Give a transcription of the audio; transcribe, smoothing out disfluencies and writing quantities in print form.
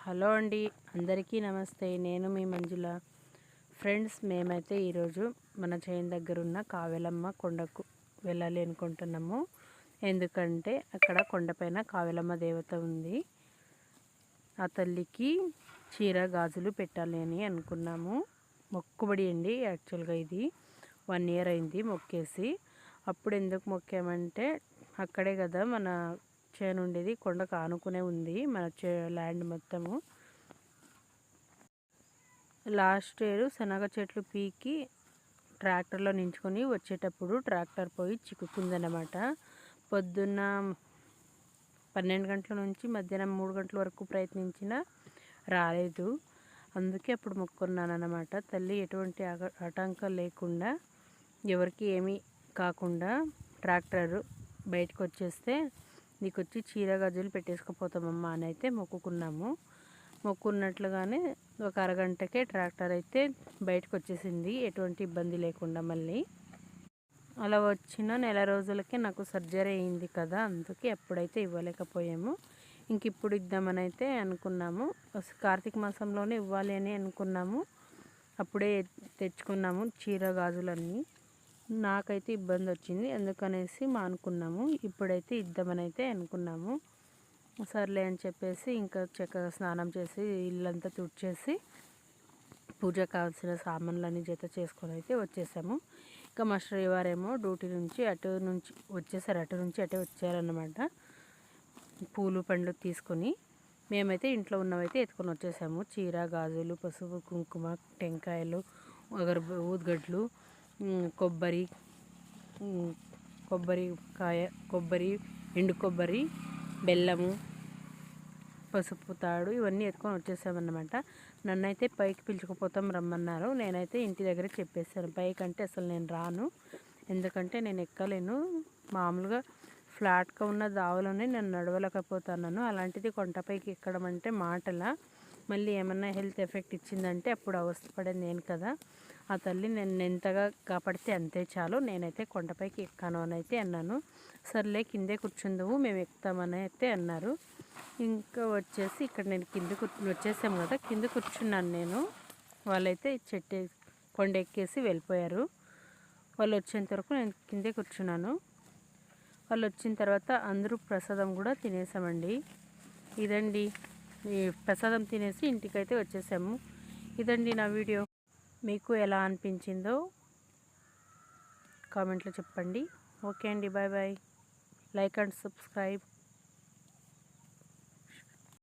Hello అండి, అందరికీ నమస్తే. నేను మీ మంజుల. ఫ్రెండ్స్, మేమైతే ఈరోజు మన చేను దగ్గర ఉన్న కావేలమ్మ కొండకు వెళ్ళాలి అనుకుంటున్నాము. ఎందుకంటే అక్కడ కొండపైన కావేలమ్మ దేవత ఉంది. ఆ తల్లికి చీర గాజులు పెట్టాలి అని అనుకున్నాము. మొక్కుబడి అండి. యాక్చువల్గా ఇది 1 ఇయర్ అయింది మొక్కేసి. అప్పుడు ఎందుకు మొక్కామంటే అక్కడే కదా మన చేను ఉండేది, కొండకు ఆనుకునే ఉంది మన ల్యాండ్ మొత్తము. లాస్ట్ ఇయర్ శనగ చెట్లు పీకి ట్రాక్టర్లో నించుకొని వచ్చేటప్పుడు ట్రాక్టర్ పోయి చిక్కుకుందనమాట. పొద్దున్న 12 గంటల నుంచి మధ్యాహ్నం 3 గంటల వరకు ప్రయత్నించినా రాలేదు. అందుకే అప్పుడు మొక్కున్నాను అనమాట. తల్లి ఎటువంటి ఆటంకం లేకుండా, ఎవరికి ఏమీ కాకుండా ట్రాక్టర్ బయటకు వచ్చేస్తే నీకు వచ్చి చీర గజులు పెట్టేసుకుపోతామమ్మా అని అయితే మొక్కుకున్నాము. మొక్కున్నట్లుగానే ఒక అరగంటకే ట్రాక్టర్ అయితే బయటకు వచ్చేసింది, ఎటువంటి ఇబ్బంది లేకుండా. మళ్ళీ అలా వచ్చిన నెల రోజులకే నాకు సర్జరీ అయింది కదా, అందుకే ఎప్పుడైతే ఇవ్వలేకపోయాము. ఇంక ఇప్పుడు ఇద్దామని అయితే అనుకున్నాము. కార్తీక మాసంలోనే ఇవ్వాలి అని అనుకున్నాము. అప్పుడే తెచ్చుకున్నాము చీర గాజులన్నీ. నాకైతే ఇబ్బంది వచ్చింది, అందుకనేసి మానుకున్నాము. ఇప్పుడైతే ఇద్దామని అయితే అనుకున్నాము. సర్లే అని చెప్పేసి ఇంకా చక్కగా స్నానం చేసి ఇల్లంతా తుడిచేసి పూజ కావాల్సిన సామాన్లన్నీ జత చేసుకొని అయితే వచ్చేసాము. ఇంకా మా శ్రీవారేమో డ్యూటీ నుంచి అటు నుంచి అటే వచ్చారన్నమాట. పూలు పండ్లు తీసుకొని మేమైతే ఇంట్లో ఉన్నవైతే ఎత్తుకొని వచ్చేసాము. చీర గాజులు, పసుపు కుంకుమ, టెంకాయలు, ఊద్గడ్లు, కొబ్బరి, ఎండు కొబ్బరి, బెల్లము, పసుపు తాడు ఇవన్నీ ఎత్తుకొని వచ్చేసామన్నమాట. నన్నైతే పైకి పిలుచుకుపోతాం రమ్మన్నారు. నేనైతే ఇంటి దగ్గర చెప్పేసాను, పైకి అంటే అసలు నేను రాను, ఎందుకంటే నేను ఎక్కలేను. మామూలుగా ఫ్లాట్గా ఉన్న దావలోనే నేను నడవలేకపోతున్నాను. అలాంటిది కొండపైకి ఎక్కడం అంటే మాటలా. మళ్ళీ ఏమన్నా హెల్త్ ఎఫెక్ట్ ఇచ్చిందంటే అప్పుడు అవస్థపడేది నేను కదా. ఆ తల్లి నేను ఎంతగా కాపాడితే అంతే చాలు, నేనైతే కొండపైకి ఎక్కాను అని అయితే అన్నాను. సర్లే కిందే కూర్చుందువు, మేము ఎక్కుతామని అయితే అన్నారు. ఇంకా వచ్చేసి ఇక్కడ నేను వచ్చేసాము కదా, కింద కూర్చున్నాను నేను. వాళ్ళైతే కొండ ఎక్కేసి వెళ్ళిపోయారు. వాళ్ళు వచ్చేంత వరకు నేను కిందే కూర్చున్నాను. వాళ్ళు వచ్చిన తర్వాత అందరూ ప్రసాదం కూడా తినేసామండి. ఇదండి, ఈ ప్రసాదం తినేసి ఇంటికైతే వచ్చేసాము. ఇదండి నా వీడియో. మీకు ఎలా అనిపించిందో కామెంట్లో చెప్పండి. ఓకే అండి, bye bye. Like and subscribe.